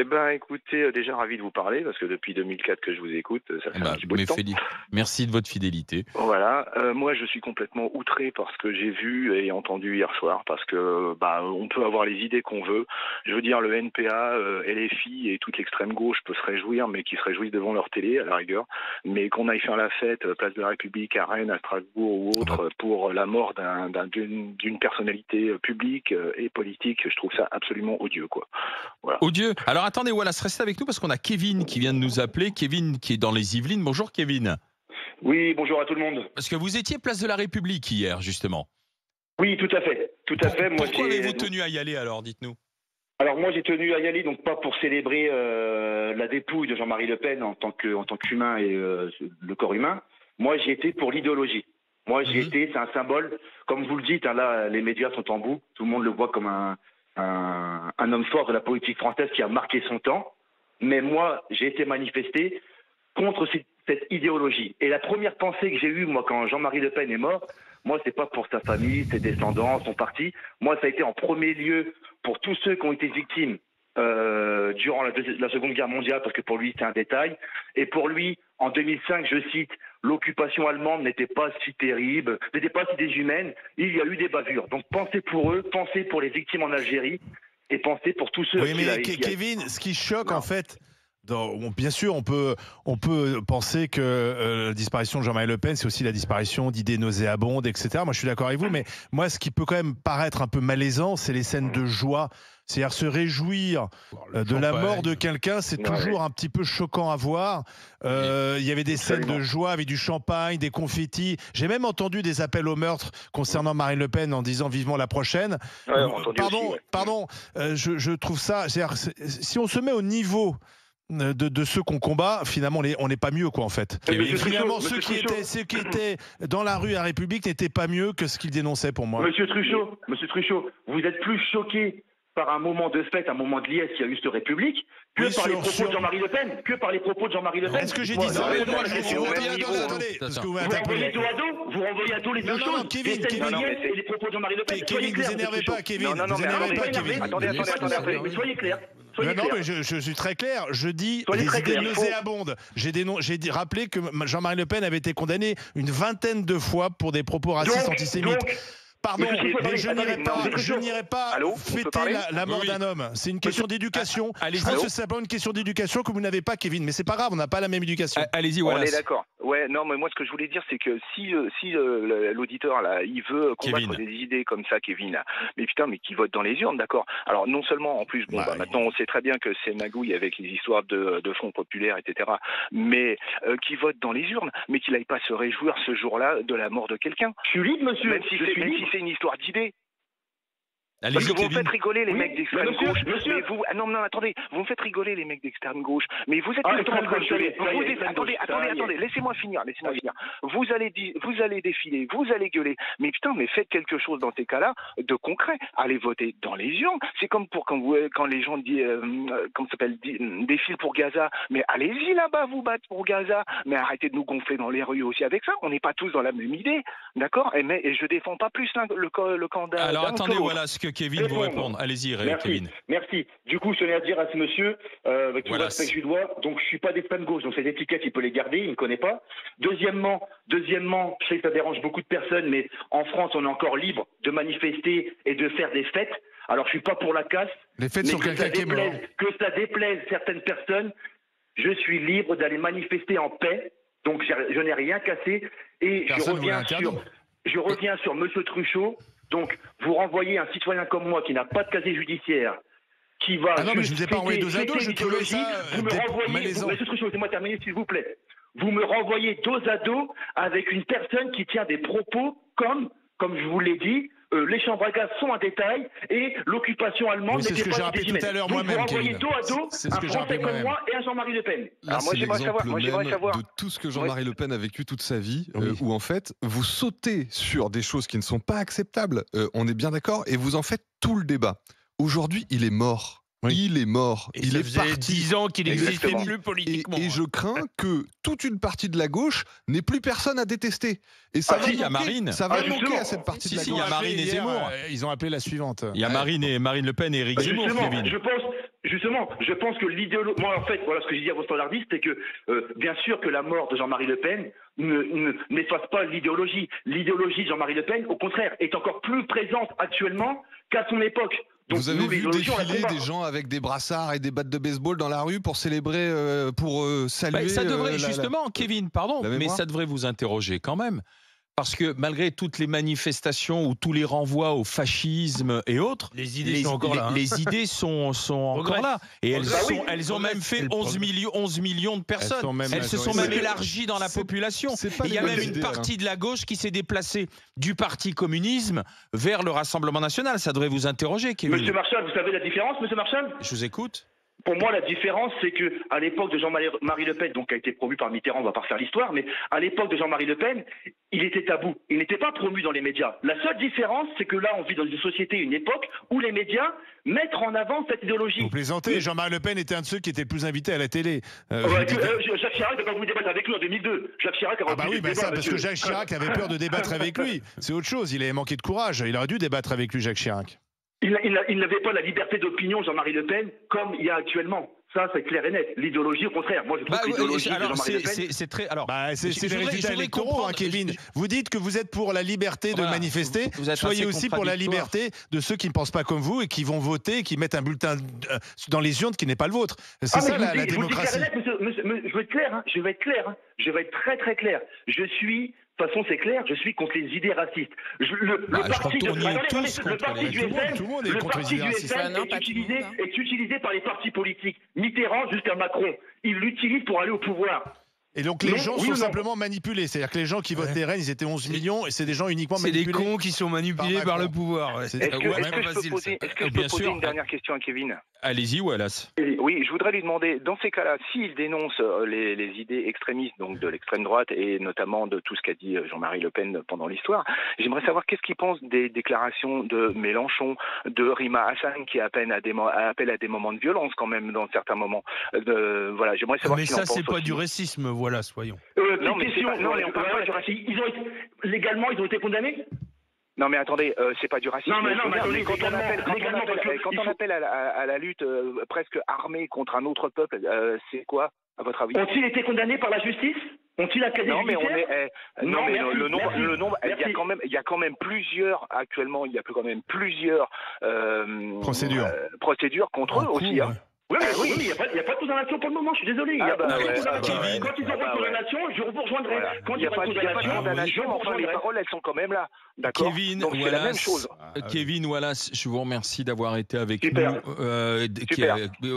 Eh ben, écoutez, déjà ravi de vous parler parce que depuis 2004 que je vous écoute, ça fait un petit bout de temps. Merci de votre fidélité. Voilà, moi je suis complètement outré par ce que j'ai vu et entendu hier soir parce que on peut avoir les idées qu'on veut. Je veux dire, le NPA, LFI et toute l'extrême gauche peut se réjouir, mais qui se réjouissent devant leur télé à la rigueur. Mais qu'on aille faire la fête, place de la République, à Rennes, à Strasbourg ou autre, pour la mort d'une personnalité publique et politique, je trouve ça absolument odieux, quoi. Voilà. Odieux. Alors attendez, Wallace, restez avec nous parce qu'on a Kevin qui vient de nous appeler. Kevin qui est dans les Yvelines. Bonjour Kevin. Oui, bonjour à tout le monde. Parce que vous étiez place de la République hier, justement. Oui, tout à fait. Tout à fait. Moi, pourquoi avez-vous tenu à y aller alors, dites-nous? Alors moi, j'ai tenu à y aller, donc pas pour célébrer la dépouille de Jean-Marie Le Pen en tant qu'humain et le corps humain. Moi, j'y étais pour l'idéologie. Moi, j'y étais, c'est un symbole. Comme vous le dites, hein, là, les médias sont en bout. Tout le monde le voit comme un homme fort de la politique française qui a marqué son temps. Mais moi, j'ai été manifesté contre cette idéologie. Et la première pensée que j'ai eue, moi, quand Jean-Marie Le Pen est mort, moi, c'est pas pour sa famille, ses descendants, son parti. Moi, ça a été en premier lieu pour tous ceux qui ont été victimes durant la Seconde Guerre mondiale, parce que pour lui, c'est un détail. Et pour lui, en 2005, je cite, l'occupation allemande n'était pas si terrible, n'était pas si déshumaine. Il y a eu des bavures. Donc, pensez pour eux, pensez pour les victimes en Algérie et pensez pour tous ceux qui... Oui, mais Kevin, ce qui choque, en fait... bien sûr, on peut penser que la disparition de Jean-Marie Le Pen, c'est aussi la disparition d'idées nauséabondes, etc. Moi, je suis d'accord avec vous, mais moi, ce qui peut quand même paraître un peu malaisant, c'est les scènes de joie. C'est-à-dire se réjouir de la mort de quelqu'un, c'est toujours un petit peu choquant à voir. Il y avait des scènes de joie avec du champagne, des confettis. J'ai même entendu des appels au meurtre concernant Marine Le Pen en disant vivement la prochaine. Pardon, je trouve ça... Si on se met au niveau... De ceux qu'on combat, finalement, on n'est pas mieux, quoi, en fait. Et finalement, ceux qui étaient dans la rue à République n'étaient pas mieux que ce qu'ils dénonçaient, pour moi. Monsieur Truchot, vous êtes plus choqué par un moment de fête, un moment de liesse qui a eu cette République, que par les propos de Jean-Marie Le Pen, Est-ce que j'ai dit ça? Attendez, parce que vous renvoyez à dos les deux choses. Non, Kevin, et les propos de Jean-Marie Le Pen. Kevin, vous énervez pas, Kevin. Attendez, soyez clair. Non, mais je suis très clair. Je dis des idées nauséabondes. J'ai rappelé que Jean-Marie Le Pen avait été condamné une vingtaine de fois pour des propos racistes antisémites. Pardon, mais je n'irai pas fêter la mort d'un homme. C'est une question d'éducation. Je pense que c'est simplement une question d'éducation que vous n'avez pas, Kevin. Mais c'est pas grave, on n'a pas la même éducation. Allez-y, Wallace. On est d'accord. Ouais, non, mais moi, ce que je voulais dire, c'est que si l'auditeur, là, il veut combattre des idées comme ça, Kevin, mais putain, mais qui vote dans les urnes, d'accord. Alors, non seulement, en plus, maintenant, on sait très bien que c'est magouille avec les histoires de Front populaire, etc., mais qui vote dans les urnes, mais qu'il n'aille pas se réjouir ce jour-là de la mort de quelqu'un. Je suis libre, monsieur. Même si c'est une histoire d'idées. Parce Allez-y, que vous me Kevin. faites rigoler les mecs d'extrême gauche. Mais vous, non, attendez, vous me faites rigoler les mecs d'extrême gauche. Mais vous êtes tous en train de gueuler. Attendez, laissez-moi finir. Vous allez défiler, vous allez gueuler. Mais putain, mais faites quelque chose dans ces cas-là de concret. Allez voter dans les urnes. C'est comme pour quand les gens défilent pour Gaza. Mais allez-y là-bas vous battre pour Gaza. Mais arrêtez de nous gonfler dans les rues aussi avec ça. On n'est pas tous dans la même idée, d'accord. Et je défends pas plus le camp d'un. Alors attendez, voilà ce que Kevin vous répondre. Allez-y, Kevin. Merci. Du coup, je tenais à dire à ce monsieur, avec tout le respect que je lui dois, donc je suis pas d'extrême gauche, donc cette étiquette, il peut les garder, il ne connaît pas. Deuxièmement, je sais que ça dérange beaucoup de personnes, mais en France, on est encore libre de manifester et de faire des fêtes. Alors, je suis pas pour la casse. Les fêtes sur quelqu'un qui est mort. Que ça déplaise certaines personnes, je suis libre d'aller manifester en paix, donc je n'ai rien cassé, et je reviens sur monsieur Truchot. Donc, vous renvoyez un citoyen comme moi qui n'a pas de casier judiciaire, qui va... Ah non, mais je ne vous ai pas envoyé dos à dos, je trouvais ça malaisant. Monsieur Truchot, laissez-moi terminer, s'il vous plaît. Vous me renvoyez dos à dos avec une personne qui tient des propos comme je vous l'ai dit, les chambres à gaz sont un détail et l'occupation allemande n'était pas si déshumaine. Tout à l'heure moi-même, vous renvoyez dos à dos un Français comme moi et un Jean-Marie Le Pen. Là, c'est l'exemple même de tout ce que Jean-Marie Le Pen a vécu toute sa vie, où en fait, vous sautez sur des choses qui ne sont pas acceptables, on est bien d'accord, et vous en faites tout le débat. Aujourd'hui, il est mort. Il est mort. Il est parti. 10 ans qu'il n'existait plus politiquement. Et je crains que toute une partie de la gauche n'ait plus personne à détester. Et ça il y a Marine. Ça va manquer à cette partie de la gauche. Il y a Marine et Zemmour. Ils ont appelé la suivante. Il y a Marine Le Pen et Éric Zemmour, Kevin. Je pense, Justement, je pense que l'idéologie... Moi, en fait, voilà ce que j'ai dit à vos standardistes, c'est que, bien sûr que la mort de Jean-Marie Le Pen n'efface pas l'idéologie. L'idéologie de Jean-Marie Le Pen, au contraire, est encore plus présente actuellement qu'à son époque. Donc, vous avez vu défiler des gens avec des brassards et des battes de baseball dans la rue pour célébrer, pour saluer... ça devrait, justement, Kevin, pardon, mais ça devrait vous interroger quand même. Parce que malgré toutes les manifestations ou tous les renvois au fascisme et autres, les idées sont encore là. Les idées sont encore là. Et elles ont même fait 11 millions de personnes. Elles se sont même élargies dans la population. Il y a même une partie de la gauche qui s'est déplacée du parti communisme vers le Rassemblement national. Ça devrait vous interroger, Kevin. Monsieur Marchal, vous savez la différence, monsieur Marchal? Je vous écoute. Pour moi, la différence, c'est que à l'époque de Jean-Marie Le Pen, donc qui a été promu par Mitterrand, on va pas refaire l'histoire, mais à l'époque de Jean-Marie Le Pen, il était tabou. Il n'était pas promu dans les médias. La seule différence, c'est que là, on vit dans une société, une époque où les médias mettent en avant cette idéologie. Vous plaisantez, Jean-Marie Le Pen était un de ceux qui était le plus invité à la télé. Jacques Chirac a pas voulu débattre avec lui en 2002. Jacques Chirac a bah oui, parce que Jacques Chirac avait peur de débattre avec lui. C'est autre chose. Il avait manqué de courage. Il aurait dû débattre avec lui, Jacques Chirac. Il n'avait pas la liberté d'opinion, Jean-Marie Le Pen, comme il y a actuellement. Ça, c'est clair et net. L'idéologie, au contraire. Moi, je trouve que l'idéologie de Jean-Marie Le Pen... C'est très... Alors, c'est les résultats électoraux, Kevin. Vous dites que vous êtes pour la liberté de manifester. Soyez aussi pour la liberté de ceux qui ne pensent pas comme vous et qui vont voter, qui mettent un bulletin dans les urnes qui n'est pas le vôtre. C'est ça, la démocratie. Je vais être clair. Je vais être clair. Je vais être très, très clair. Je suis... De toute façon, c'est clair, je suis contre les idées racistes. Le parti du FN est utilisé par les partis politiques. Mitterrand jusqu'à Macron. Ils l'utilisent pour aller au pouvoir. Et donc les gens sont simplement manipulés. C'est-à-dire que les gens qui votent RN, ils étaient 11 millions et c'est des gens uniquement manipulés. C'est des cons qui sont manipulés par le pouvoir. Est-ce que je peux poser une dernière question à Kevin? Allez-y, Wallace. Oui, je voudrais lui demander, dans ces cas-là, s'il dénonce les idées extrémistes, donc de l'extrême droite et notamment de tout ce qu'a dit Jean-Marie Le Pen pendant l'histoire, j'aimerais savoir qu'est-ce qu'il pense des déclarations de Mélenchon, de Rima Hassan qui appelle à des moments de violence quand même dans certains moments. Voilà, j'aimerais savoir. Mais ça, c'est pas du racisme. Voilà, soyons. Non, mais on parle pas du racisme. Légalement, ils ont été condamnés? Non mais attendez, c'est pas du racisme. Non mais quand on appelle à la lutte presque armée contre un autre peuple, c'est quoi à votre avis? Ont-ils été condamnés par la justice? Ont-ils accusé? Non mais le nombre, il y a quand même plusieurs actuellement, il y a quand même plusieurs procédures contre eux aussi. Oui, mais il n'y a pas de condamnation pour le moment, je suis désolé. Quand ils auront une condamnation, je vous rejoindrai. Quand il n'y a pas de condamnation, enfin les paroles, elles sont quand même là. D'accord. Donc c'est la même chose. Kevin Wallace, je vous remercie d'avoir été avec nous.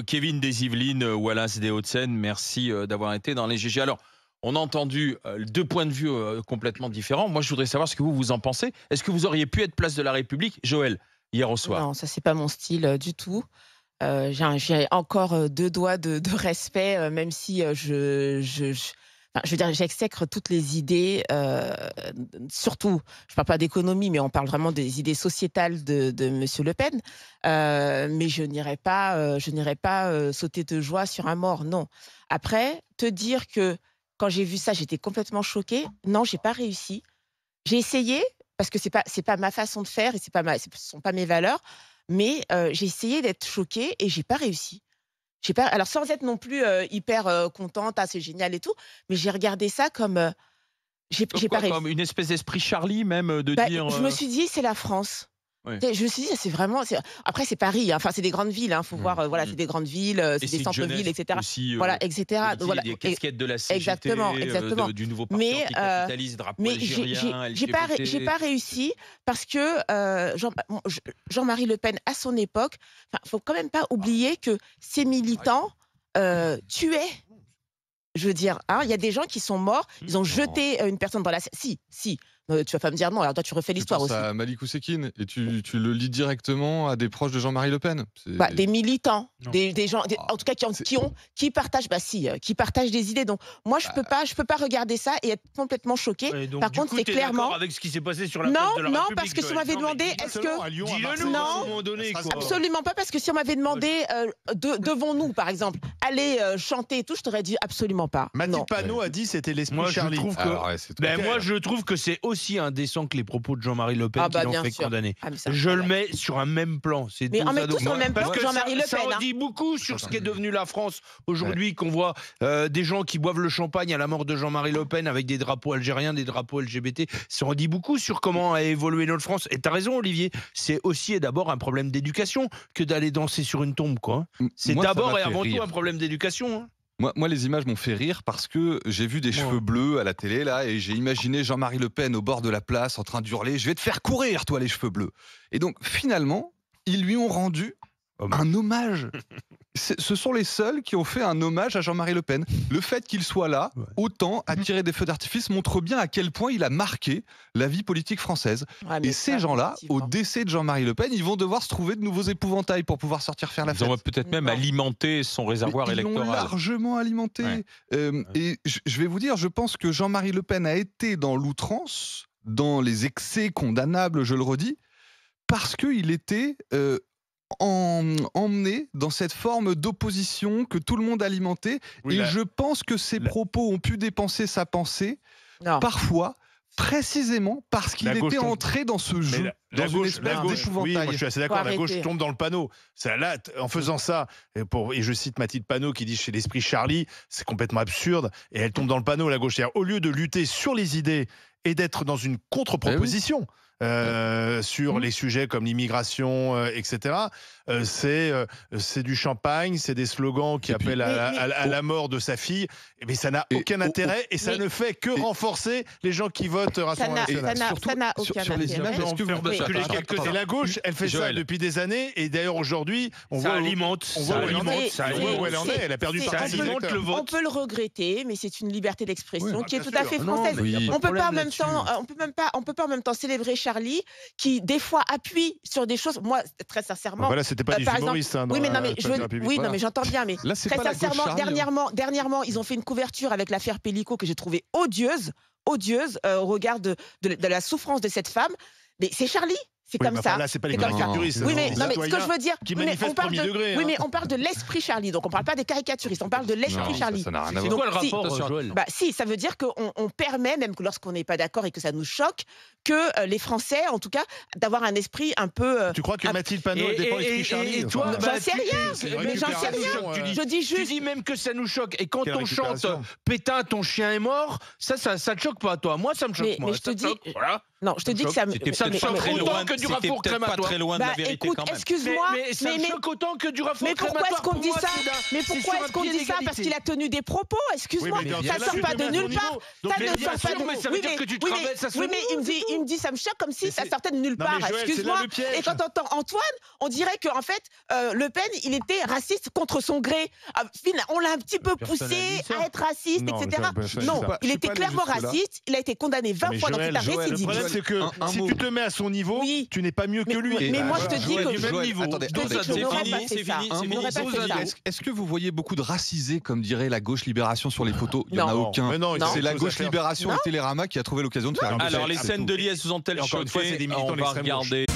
Kevin des Yvelines, Wallace des Hauts-de-Seine, merci d'avoir été dans les GG. Alors, on a entendu deux points de vue complètement différents. Moi, je voudrais savoir ce que vous en pensez. Est-ce que vous auriez pu être place de la République, Joël, hier au soir? Non, ça, c'est pas mon style du tout. J'ai encore deux doigts de respect, même si je veux dire, j'exècre toutes les idées, surtout, je ne parle pas d'économie, mais on parle vraiment des idées sociétales de Monsieur Le Pen. Mais je n'irai pas sauter de joie sur un mort, non. Après, te dire que quand j'ai vu ça, j'étais complètement choquée. Non, j'ai pas réussi. J'ai essayé parce que c'est pas ma façon de faire et ce sont pas mes valeurs. Mais j'ai essayé d'être choquée et j'ai pas réussi. Alors sans être non plus hyper contente, c'est génial et tout, mais j'ai regardé ça comme j'ai pas réussi. Comme une espèce d'esprit Charlie même de dire. Je me suis dit c'est la France. Oui. Je me suis dit c'est vraiment. Après c'est Paris, enfin c'est des grandes villes, faut voir. Voilà, c'est des grandes villes, c'est des centres-villes, etc. Aussi, voilà, etc. Voilà, des casquettes de la CGT, exactement. Du nouveau parti anticapitaliste, drapeau algérien, j'ai pas réussi parce que Jean-Marie Le Pen à son époque, faut quand même pas oublier que ces militants tuaient. Je veux dire, il y a des gens qui sont morts, ils ont jeté une personne dans la... Si. Tu vas pas me dire non, alors toi tu refais l'histoire aussi. À Malik Oussekine, et tu le lis directement à des proches de Jean-Marie Le Pen. Des militants, des gens, en tout cas qui partagent, qui partagent des idées. Donc moi je peux pas regarder ça et être complètement choquée. Donc, par contre, c'est clairement avec ce qui s'est passé sur la place de la République. Non, parce que si on m'avait demandé, est-ce que absolument pas, parce que si on m'avait demandé devant nous, par exemple, aller chanter et tout, je t'aurais dit absolument pas. Mathilde Panot a dit c'était l'esprit Charlie. Moi je trouve que c'est aussi aussi indécent que les propos de Jean-Marie Le Pen qui l'ont fait condamner. Je le mets sur un même plan. Mais on met tous sur le même plan que Jean-Marie Le Pen. Ça en dit beaucoup sur ce qu'est devenu la France aujourd'hui, qu'on voit des gens qui boivent le champagne à la mort de Jean-Marie Le Pen avec des drapeaux algériens, des drapeaux LGBT. Ça en dit beaucoup sur comment a évolué notre France. Et t'as raison, Olivier, c'est aussi et d'abord un problème d'éducation que d'aller danser sur une tombe, quoi. C'est d'abord et avant tout un problème d'éducation. Moi, les images m'ont fait rire parce que j'ai vu des cheveux bleus à la télé, là, et j'ai imaginé Jean-Marie Le Pen au bord de la place en train d'hurler « Je vais te faire courir, toi, les cheveux bleus !» Et donc, finalement, ils lui ont rendu un hommage. Ce sont les seuls qui ont fait un hommage à Jean-Marie Le Pen. Le fait qu'il soit là, autant à tirer des feux d'artifice, montre bien à quel point il a marqué la vie politique française. Et ces gens-là, au décès de Jean-Marie Le Pen, ils vont devoir se trouver de nouveaux épouvantails pour pouvoir sortir faire la fête. Ils vont peut-être même alimenter son réservoir électoral. Ils l'ont largement alimenté. Et je vais vous dire, je pense que Jean-Marie Le Pen a été dans l'outrance, dans les excès condamnables, je le redis, parce qu'il était... emmené dans cette forme d'opposition que tout le monde alimentait. Je pense que ses propos ont pu dépenser sa pensée, parfois, précisément parce qu'il était entré dans ce jeu, dans une espèce d'épouvantail. Oui, moi je suis assez d'accord, la gauche tombe dans le panneau. Là, en faisant ça, et je cite Mathilde Panot qui dit chez l'esprit Charlie, c'est complètement absurde, et elle tombe dans le panneau, la gauche. Au lieu de lutter sur les idées et d'être dans une contre-proposition, sur les sujets comme l'immigration, etc. C'est du champagne, c'est des slogans qui appellent à la mort de sa fille. Mais ça n'a aucun intérêt et ça ne fait que renforcer les gens qui votent Rassemblement National. Ça n'a aucun intérêt. Et la gauche, elle fait ça depuis des années. Et d'ailleurs, aujourd'hui, on voit où elle en est. Elle a perdu par On peut le regretter, mais c'est une liberté d'expression qui est tout à fait française. On peut pas en même temps célébrer Charlie, qui des fois appuie sur des choses. Moi, très sincèrement, voilà, c'était pas des humoristes. Oui, mais j'entends bien. Mais là, très sincèrement, dernièrement, ils ont fait une couverture avec l'affaire Pellico que j'ai trouvée odieuse au regard de la souffrance de cette femme. Mais c'est Charlie. C'est comme ça. Là, c'est pas les caricaturistes. Oui, mais ce que je veux dire, on parle de l'esprit Charlie. Donc, on parle pas des caricaturistes. On parle de l'esprit Charlie. Ça n'a rien à voir. C'est quoi le rapport, Joël ? Si, ça veut dire qu'on permet, même lorsqu'on n'est pas d'accord et que ça nous choque, que les Français, en tout cas, d'avoir un esprit un peu. Tu crois que Mathilde Panot dépend l'esprit Charlie ? J'en sais rien. Mais j'en sais rien. Je dis juste. Tu dis même que ça nous choque. Et quand on chante Pétain, ton chien est mort, ça te choque pas, toi ? Moi, ça me choque. Mais je te dis. Non, je te dis que ça me choque autant que du rafour crématoire. Pas très loin de la vérité, écoute, quand même. Excuse-moi, mais ça me choque autant que du rafour crématoire. Mais pourquoi est-ce qu'on dit ça ? Mais pourquoi est-ce qu'on dit ça ? Parce qu'il a tenu des propos. Excuse-moi, ça sort pas de nulle part. Ça ne sort pas de. Mais ça veut dire que tu travailles. Oui, mais il me dit ça me choque comme si ça sortait de nulle part. Excuse-moi. Et quand on entend Antoine, on dirait que en fait, Le Pen, il était raciste contre son gré. On l'a un petit peu poussé à être raciste, etc. Non, il était clairement raciste. Il a été condamné 20 fois dans cette récidive. Le problème, c'est que si tu te mets à son niveau, tu n'es pas mieux que lui. Mais moi, je te dis que du même niveau. Est-ce que vous voyez beaucoup de racisés, comme dirait la gauche Libération sur les photos ? Il n'y en a aucun. C'est la gauche Libération et Télérama qui a trouvé l'occasion de faire une. Alors, les scènes de Liesse vous ont-elles choqué ? On va regarder.